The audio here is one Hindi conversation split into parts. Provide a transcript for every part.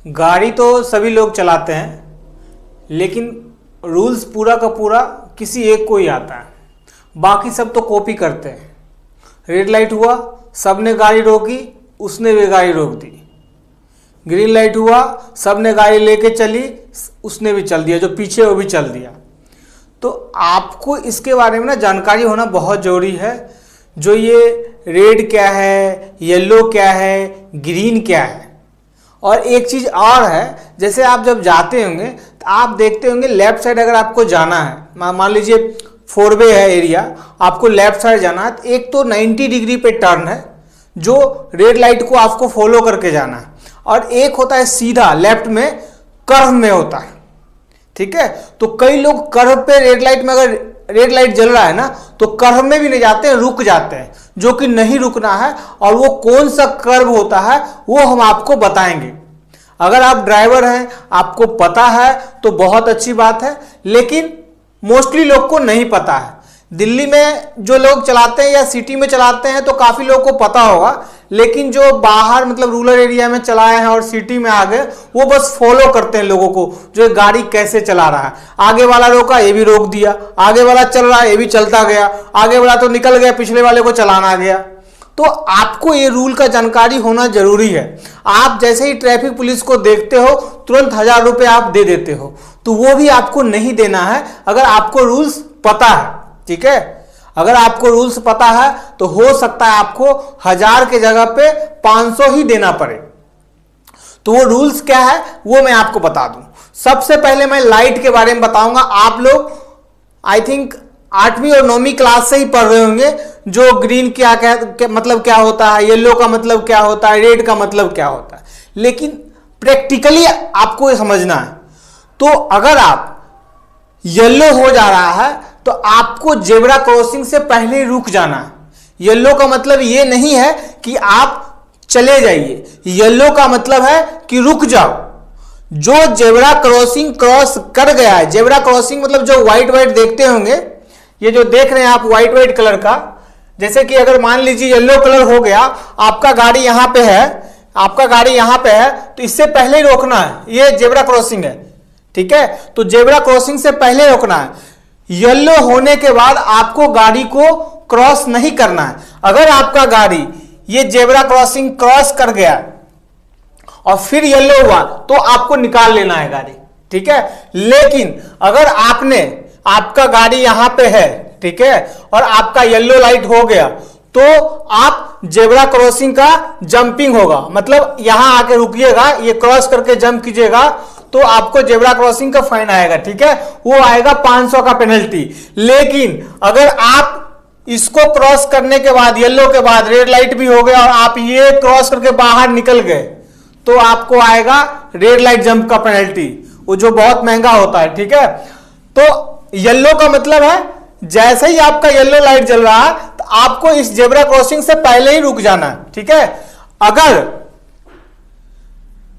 गाड़ी तो सभी लोग चलाते हैं, लेकिन रूल्स पूरा का पूरा किसी एक को ही आता है, बाकी सब तो कॉपी करते हैं। रेड लाइट हुआ, सबने गाड़ी रोकी, उसने भी गाड़ी रोक दी। ग्रीन लाइट हुआ, सबने गाड़ी लेके चली, उसने भी चल दिया, जो पीछे वो भी चल दिया। तो आपको इसके बारे में ना जानकारी होना बहुत ज़रूरी है, जो ये रेड क्या है, येलो क्या है, ग्रीन क्या है। और एक चीज़ और है, जैसे आप जब जाते होंगे तो आप देखते होंगे लेफ्ट साइड अगर आपको जाना है, मान लीजिए 4 वे है एरिया, आपको लेफ्ट साइड जाना है, तो एक तो 90 डिग्री पे टर्न है जो रेड लाइट को आपको फॉलो करके जाना है, और एक होता है सीधा लेफ्ट में कर्व में होता है। ठीक है, तो कई लोग कर्व पे रेड लाइट में, अगर रेड लाइट जल रहा है ना, तो कर्व में भी नहीं जाते हैं, रुक जाते हैं, जो कि नहीं रुकना है। और वो कौन सा कर्व होता है वो हम आपको बताएंगे। अगर आप ड्राइवर हैं, आपको पता है तो बहुत अच्छी बात है, लेकिन मोस्टली लोग को नहीं पता है। दिल्ली में जो लोग चलाते हैं या सिटी में चलाते हैं तो काफ़ी लोगों को पता होगा, लेकिन जो बाहर मतलब रूरल एरिया में चलाए हैं और सिटी में आ गए, वो बस फॉलो करते हैं लोगों को, जो गाड़ी कैसे चला रहा है। आगे वाला रोका, ये भी रोक दिया, आगे वाला चल रहा है, ये भी चलता गया, आगे वाला तो निकल गया, पिछले वाले को चलाना गया। तो आपको ये रूल का जानकारी होना जरूरी है। आप जैसे ही ट्रैफिक पुलिस को देखते हो, तुरंत 1000 रुपये आप दे देते हो, तो वो भी आपको नहीं देना है अगर आपको रूल्स पता है। ठीक है, अगर आपको रूल्स पता है तो हो सकता है आपको 1000 के जगह पे 500 ही देना पड़े। तो वो रूल्स क्या है वो मैं आपको बता दूं। सबसे पहले मैं लाइट के बारे में बताऊंगा। आप लोग आई थिंक 8वीं और 9वीं क्लास से ही पढ़ रहे होंगे, जो ग्रीन मतलब क्या होता है, येलो का मतलब क्या होता है, रेड का मतलब क्या होता है, लेकिन प्रैक्टिकली आपको ये समझना है। तो अगर आप येलो हो जा रहा है तो आपको जेब्रा क्रॉसिंग से पहले रुक जाना है। येलो का मतलब ये नहीं है कि आप चले जाइए, येलो का मतलब है कि रुक जाओ। जो जेब्रा क्रॉसिंग क्रॉस कर गया है, जेब्रा क्रॉसिंग मतलब जो व्हाइट व्हाइट देखते होंगे, ये जो देख रहे हैं आप व्हाइट व्हाइट कलर का, जैसे कि अगर मान लीजिए येलो कलर हो गया, आपका गाड़ी यहां पे है, आपका गाड़ी यहां पे है, तो इससे पहले ही रोकना है। ये जेब्रा क्रॉसिंग है, ठीक है, तो जेब्रा क्रॉसिंग से पहले रोकना है। येलो होने के बाद आपको गाड़ी को क्रॉस नहीं करना है। अगर आपका गाड़ी ये जेब्रा क्रॉसिंग क्रॉस कर गया और फिर येलो हुआ तो आपको निकाल लेना है गाड़ी। ठीक है, लेकिन अगर आपका गाड़ी यहां पे है, ठीक है, और आपका येलो लाइट हो गया, तो आप जेब्रा क्रॉसिंग का जंपिंग होगा, मतलब यहां आके रुकिएगा, ये क्रॉस करके जंप कीजिएगा, तो आपको जेब्रा क्रॉसिंग का फाइन आएगा। ठीक है, वो आएगा 500 का पेनल्टी। लेकिन अगर आप इसको क्रॉस करने के बाद, येलो के बाद रेड लाइट भी हो गया और आप ये क्रॉस करके बाहर निकल गए, तो आपको आएगा रेड लाइट जंप का पेनल्टी, वो जो बहुत महंगा होता है। ठीक है, तो येलो का मतलब है जैसे ही आपका येलो लाइट जल रहा है तो आपको इस जेब्रा क्रॉसिंग से पहले ही रुक जाना है। ठीक है, अगर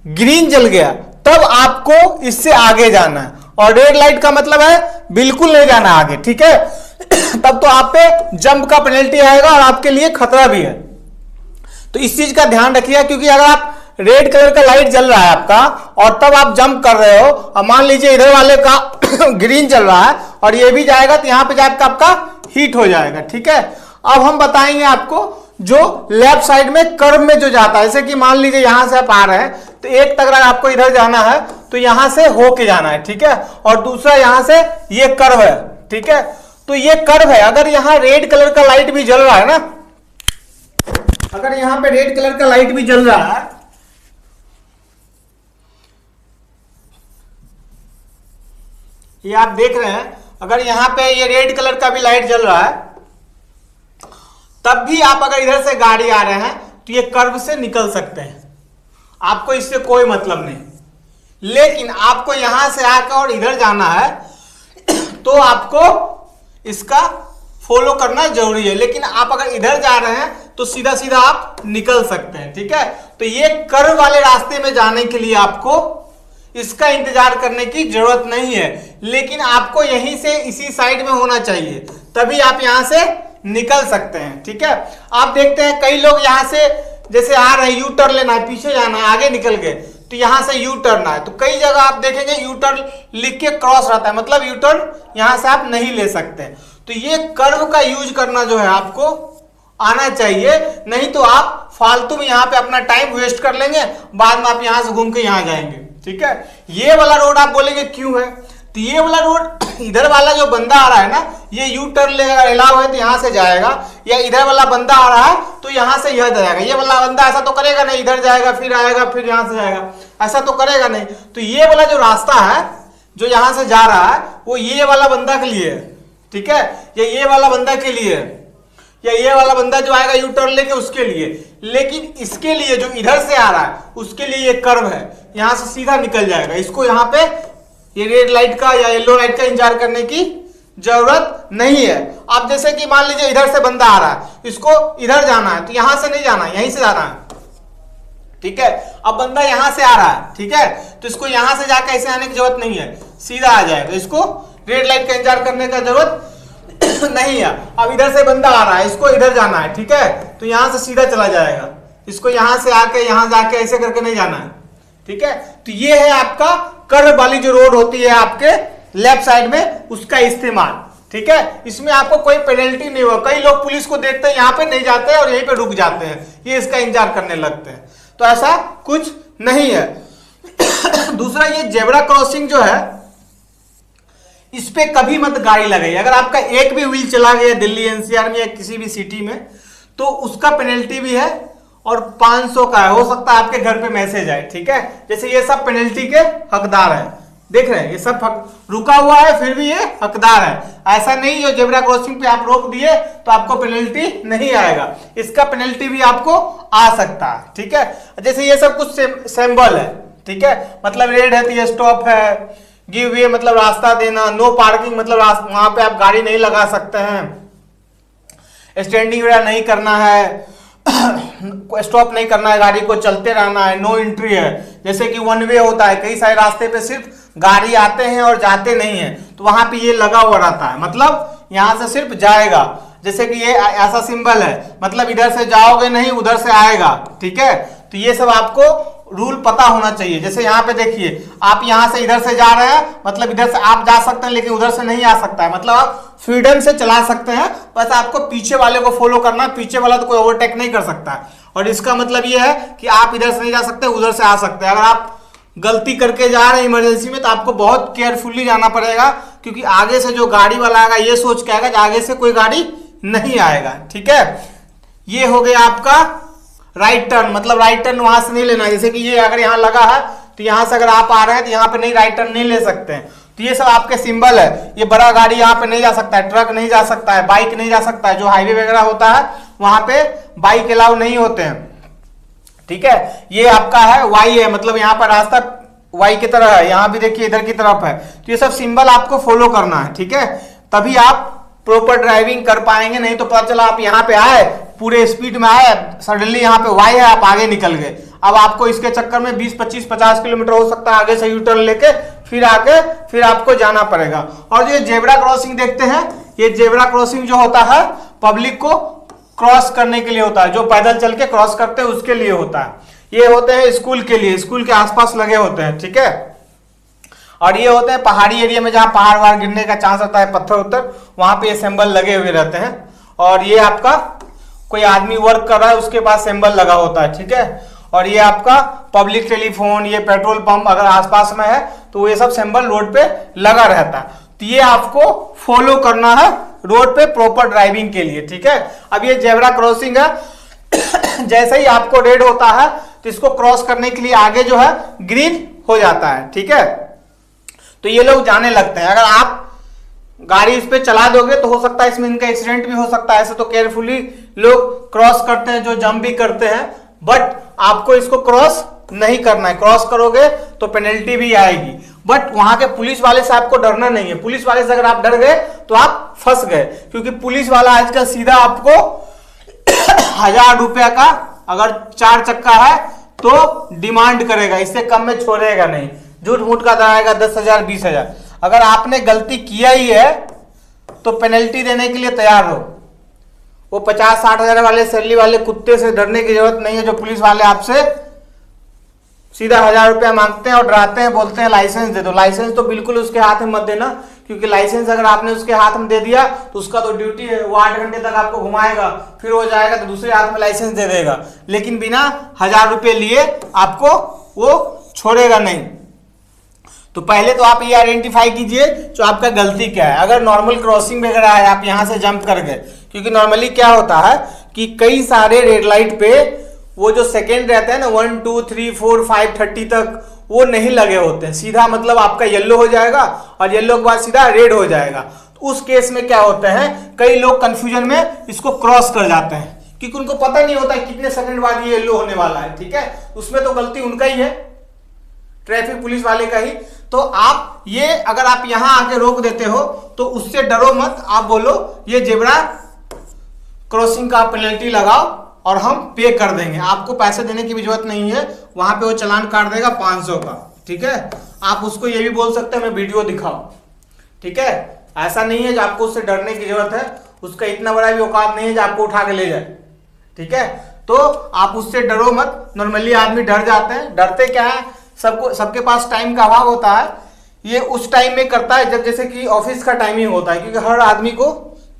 ग्रीन जल गया तब आपको इससे आगे जाना है, और रेड लाइट का मतलब है बिल्कुल नहीं जाना आगे। ठीक है, तब तो आप पे जंप का पेनल्टी आएगा और आपके लिए खतरा भी है। तो इस चीज का ध्यान रखिएगा, क्योंकि अगर आप रेड कलर का लाइट जल रहा है आपका और तब आप जंप कर रहे हो, और मान लीजिए इधर वाले का ग्रीन चल रहा है और ये भी जाएगा, तो यहां पे जाकर आपका हीट हो जाएगा। ठीक है, अब हम बताएंगे आपको जो लेफ्ट साइड में कर्व में जो जाता है, जैसे कि मान लीजिए यहां से आप आ रहे हैं, तो एक तक अगर आपको इधर जाना है तो यहां से होके जाना है। ठीक है, और दूसरा यहां से ये कर्व है। ठीक है, तो ये कर्व है, अगर यहां रेड कलर का लाइट भी जल रहा है ना, अगर यहां पे रेड कलर का लाइट भी जल रहा है, ये आप देख रहे हैं, अगर यहां पे ये रेड कलर का भी लाइट जल रहा है, तब भी आप अगर इधर से गाड़ी आ रहे हैं तो ये कर्व से निकल सकते हैं, आपको इससे कोई मतलब नहीं। लेकिन आपको यहां से आकर और इधर जाना है तो आपको इसका फॉलो करना जरूरी है। लेकिन आप अगर इधर जा रहे हैं तो सीधा सीधा आप निकल सकते हैं। ठीक है, तो ये कर्व वाले रास्ते में जाने के लिए आपको इसका इंतजार करने की जरूरत नहीं है, लेकिन आपको यहीं से इसी साइड में होना चाहिए, तभी आप यहां से निकल सकते हैं। ठीक है, आप देखते हैं कई लोग यहां से जैसे आ रहे हैं, यू टर्न लेना है, पीछे जाना है, आगे निकल गए, तो यहां से यू टर्न है, तो कई जगह आप देखेंगे यू टर्न लिख के क्रॉस रहता है, मतलब यू टर्न यहां से आप नहीं ले सकते। तो ये कर्व का यूज करना जो है आपको आना चाहिए, नहीं तो आप फालतू में यहाँ पे अपना टाइम वेस्ट कर लेंगे, बाद में आप यहां से घूम के यहां जाएंगे। ठीक है, ये वाला रोड आप बोलेंगे क्यों है, तो ये वाला रोड इधर वाला जो बंदा आ रहा है ना, ये यू टर्न लेगा, अलाउ है तो यहां से जाएगा, या इधर वाला बंदा आ रहा है तो यहां से यह जाएगा। ये वाला बंदा ऐसा तो करेगा नहीं, इधर जाएगा फिर आएगा फिर यहां से जाएगा, ऐसा तो करेगा नहीं। तो ये वाला जो रास्ता है जो यहां से जा रहा है वो ये वाला बंदा के लिए है। ठीक है, ये वाला बंदा के लिए है, या ये वाला बंदा जो आएगा यू टर्न लेके उसके लिए। लेकिन इसके लिए जो इधर से आ रहा है उसके लिए ये कर्व है, यहां से सीधा निकल जाएगा। इसको यहां पे ये रेड लाइट का या येलो लाइट का इंतजार करने की जरूरत नहीं है। अब जैसे कि मान लीजिए इधर से बंदा आ रहा है, इसको इधर जाना है, तो यहां से नहीं जाना, यहीं से जाना है। ठीक है, अब बंदा यहां से आ रहा है, ठीक है, तो इसको यहां से जाकर ऐसे आने की जरूरत नहीं है, सीधा आ जाएगा। इसको रेड लाइट का इंतजार करने का जरूरत नहीं है। अब इधर से बंदा आ रहा है, इसको इधर जाना है, ठीक है, तो यहां से सीधा चला जाएगा, इसको यहां से आके यहां जाके ऐसे करके नहीं जाना है। ठीक है, तो ये है आपका कर्व वाली जो रोड होती है आपके लेफ्ट साइड में, उसका इस्तेमाल। ठीक है, इसमें आपको कोई पेनल्टी नहीं होगा। कई लोग पुलिस को देखते हैं यहाँ पे नहीं जाते हैं और यहीं पे रुक जाते हैं, ये इसका इंतजार करने लगते हैं, तो ऐसा कुछ नहीं है। दूसरा, ये जेब्रा क्रॉसिंग जो है इस पे कभी मत गाड़ी लगाइए। अगर आपका एक भी व्हील चला गया दिल्ली एनसीआर में या किसी भी सिटी में, तो उसका पेनल्टी भी है और 500 का है। हो सकता है आपके घर पे मैसेज आए। ठीक है, जैसे ये सब पेनल्टी के हकदार है, देख रहे हैं, ये सब रुका हुआ है फिर भी ये हकदार है। ऐसा नहीं जो जेब्रा क्रॉसिंग पे आप रोक दिए तो आपको पेनल्टी नहीं आएगा, इसका पेनल्टी भी आपको आ सकता है। ठीक है, जैसे ये सब कुछ सिंबल है, ठीक है, मतलब रेड है तो ये स्टॉप है, गिव वे मतलब रास्ता देना, नो पार्किंग मतलब वहां पे आप गाड़ी नहीं लगा सकते हैं, स्टैंडिंग वगैरह नहीं करना है, स्टॉप नहीं करना है, गाड़ी को चलते रहना है, नो एंट्री है। जैसे कि वन वे होता है, कई सारे रास्ते पे सिर्फ गाड़ी आते हैं और जाते नहीं है, तो वहां पे ये लगा हुआ रहता है, मतलब यहां से सिर्फ जाएगा। जैसे कि ये ऐसा सिंबल है, मतलब इधर से जाओगे नहीं उधर से आएगा। ठीक है, तो ये सब आपको रूल पता होना चाहिए। जैसे यहाँ पे देखिए, आप यहाँ से इधर से जा रहे हैं, मतलब इधर से आप जा सकते हैं लेकिन उधर से नहीं आ सकता है, मतलब आप फ्रीडम से चला सकते हैं, बस आपको पीछे वाले को फॉलो करना है, पीछे वाला तो कोई ओवरटेक नहीं कर सकता है। और इसका मतलब ये है कि आप इधर से नहीं जा सकते, उधर से आ सकते हैं। अगर आप गलती करके जा रहे हैं इमरजेंसी में तो आपको बहुत केयरफुल्ली जाना पड़ेगा, क्योंकि आगे से जो गाड़ी वाला आएगा ये सोच के आएगा कि आगे से कोई गाड़ी नहीं आएगा। ठीक है, ये हो गया आपका राइट टर्न, मतलब राइट टर्न वहां से नहीं लेना है। जैसे कि ये अगर यहाँ लगा है तो यहाँ से अगर आप आ रहे हैं तो यहाँ पे नहीं राइट टर्न नहीं ले सकते हैं। तो ये सब आपके सिंबल है। ये बड़ा गाड़ी यहाँ पे नहीं जा सकता है, ट्रक नहीं जा सकता है, बाइक नहीं जा सकता है। जो हाईवे वगैरह होता है वहां पे बाइक अलाउ नहीं होते हैं। ठीक है, ये आपका है वाई है, मतलब यहाँ पर रास्ता वाई की तरह है, यहाँ भी देखिए इधर की तरफ है। तो ये सब सिंबल आपको फॉलो करना है। ठीक है, तभी आप प्रॉपर ड्राइविंग कर पाएंगे, नहीं तो पता चला आप यहाँ पे आए पूरे स्पीड में आए, सडनली यहाँ पे वाई है आप आगे निकल गए। अब आपको इसके चक्कर में 20, 25, 50 किलोमीटर हो सकता है आगे से यू टर्न लेके फिर आके फिर आपको जाना पड़ेगा। और जो जेब्रा क्रॉसिंग देखते हैं, ये जेब्रा क्रॉसिंग जो होता है पब्लिक को क्रॉस करने के लिए होता है, जो पैदल चल के क्रॉस करते हैं उसके लिए होता है। ये होते हैं स्कूल के लिए, स्कूल के आसपास लगे होते हैं। ठीक है, और ये होते हैं पहाड़ी एरिया में जहां पहाड़ वहाड़ गिरने का चांस रहता है, पत्थर उत्तर, वहां पे ये सिंबल लगे हुए रहते हैं। और ये आपका कोई आदमी वर्क कर रहा है उसके पास सिंबल लगा होता है। ठीक है, और ये आपका पब्लिक टेलीफोन, ये पेट्रोल पंप अगर आसपास में है तो ये सब सिंबल रोड पे लगा रहता है। तो ये आपको फॉलो करना है रोड पे प्रॉपर ड्राइविंग के लिए। ठीक है, अब ये जेब्रा क्रॉसिंग है, जैसे ही आपको रेड होता है तो इसको क्रॉस करने के लिए आगे जो है ग्रीन हो जाता है। ठीक है, तो ये लोग जाने लगते हैं। अगर आप गाड़ी इस पे चला दोगे तो हो सकता है इसमें इनका एक्सीडेंट भी हो सकता है। ऐसे तो केयरफुली लोग क्रॉस करते हैं, जो जंप भी करते हैं, बट आपको इसको क्रॉस नहीं करना है। क्रॉस करोगे तो पेनल्टी भी आएगी, बट वहां के पुलिस वाले से आपको डरना नहीं है। पुलिस वाले से अगर आप डर गए तो आप फंस गए, क्योंकि पुलिस वाला आजकल सीधा आपको 1000 रुपया का अगर 4 चक्का है तो डिमांड करेगा, इससे कम में छोड़ेगा नहीं। झूठ मूठ का दराएगा 10,000 20,000। अगर आपने गलती किया ही है तो पेनल्टी देने के लिए तैयार हो। वो 50-60 हजार वाले सैलरी वाले कुत्ते से डरने की जरूरत नहीं है जो पुलिस वाले आपसे सीधा 1000 रुपया मांगते हैं और डराते हैं, बोलते हैं लाइसेंस दे दो। लाइसेंस तो बिल्कुल उसके हाथ में मत देना, क्योंकि लाइसेंस अगर आपने उसके हाथ में दे दिया तो उसका तो ड्यूटी है, वो 8 घंटे तक आपको घुमाएगा, फिर हो जाएगा तो दूसरे हाथ में लाइसेंस दे देगा, लेकिन बिना 1000 रुपये लिए आपको वो छोड़ेगा नहीं। तो पहले तो आप ये आइडेंटिफाई कीजिए जो आपका गलती क्या है। अगर नॉर्मल क्रॉसिंग वगैरह है, आप यहां से जंप कर गए, क्योंकि नॉर्मली क्या होता है कि कई सारे रेड लाइट पे वो जो सेकेंड रहते हैं ना 1 2 3 4 5 30 तक, वो नहीं लगे होते हैं। सीधा मतलब आपका येलो हो जाएगा और येलो के बाद सीधा रेड हो जाएगा। तो उस केस में क्या होता है, कई लोग कंफ्यूजन में इसको क्रॉस कर जाते हैं, क्योंकि उनको पता नहीं होता कितने सेकंड बाद ये येलो होने वाला है। ठीक है, उसमें तो गलती उनका ही है, ट्रैफिक पुलिस वाले का ही। तो आप ये अगर आप यहां आके रोक देते हो तो उससे डरो मत, आप बोलो ये जेब्रा क्रॉसिंग का पेनल्टी लगाओ और हम पे कर देंगे, आपको पैसे देने की भी जरूरत नहीं है, वहां पे वो चालान काट देगा 500 का। ठीक है, आप उसको ये भी बोल सकते हैं मैं वीडियो दिखाओ। ठीक है, ऐसा नहीं है कि आपको उससे डरने की जरूरत है, उसका इतना बड़ा भी औकात नहीं है कि आपको उठा के ले जाए। ठीक है, तो आप उससे डरो मत। नॉर्मली आदमी डर जाते हैं, डरते क्या है, सबके पास टाइम का अभाव होता है। ये उस टाइम में करता है जब जैसे कि ऑफिस का टाइमिंग होता है, क्योंकि हर आदमी को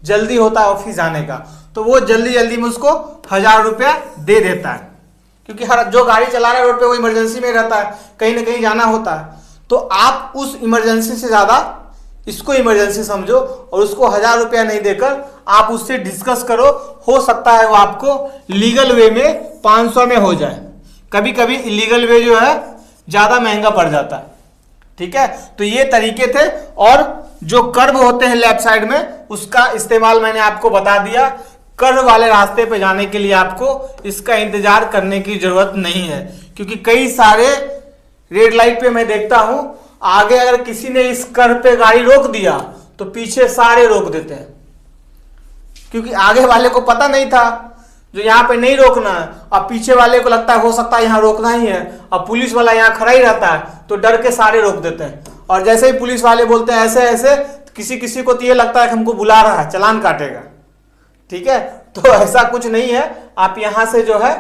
जल्दी होता है ऑफिस जाने का, तो वो जल्दी जल्दी में उसको 1000 रुपया दे देता है, क्योंकि हर जो गाड़ी चला रहा है रोड पे वो इमरजेंसी में रहता है, कहीं ना कहीं जाना होता है। तो आप उस इमरजेंसी से ज्यादा इसको इमरजेंसी समझो और उसको 1000 रुपया नहीं देकर आप उससे डिस्कस करो, हो सकता है वो आपको लीगल वे में 500 में हो जाए। कभी कभी इलीगल वे जो है ज्यादा महंगा पड़ जाता है। ठीक है, तो ये तरीके थे। और जो कर्व होते हैं लेफ्ट साइड में, उसका इस्तेमाल मैंने आपको बता दिया। कर्व वाले रास्ते पे जाने के लिए आपको इसका इंतजार करने की जरूरत नहीं है, क्योंकि कई सारे रेड लाइट पे मैं देखता हूं आगे अगर किसी ने इस कर्व पे गाड़ी रोक दिया तो पीछे सारे रोक देते हैं, क्योंकि आगे वाले को पता नहीं था जो यहाँ पे नहीं रोकना है, अब पीछे वाले को लगता है हो सकता है यहाँ रोकना ही है, अब पुलिस वाला यहाँ खड़ा ही रहता है तो डर के सारे रोक देते हैं। और जैसे ही पुलिस वाले बोलते हैं ऐसे ऐसे, किसी किसी को तो ये लगता है कि हमको बुला रहा है, चालान काटेगा। ठीक है, तो ऐसा कुछ नहीं है, आप यहां से जो है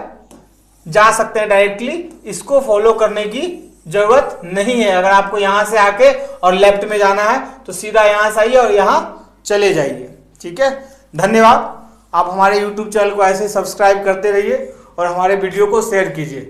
जा सकते हैं डायरेक्टली, इसको फॉलो करने की जरूरत नहीं है। अगर आपको यहां से आके और लेफ्ट में जाना है तो सीधा यहां से आइए और यहां चले जाइए। ठीक है, धन्यवाद। आप हमारे YouTube चैनल को ऐसे ही सब्सक्राइब करते रहिए और हमारे वीडियो को शेयर कीजिए।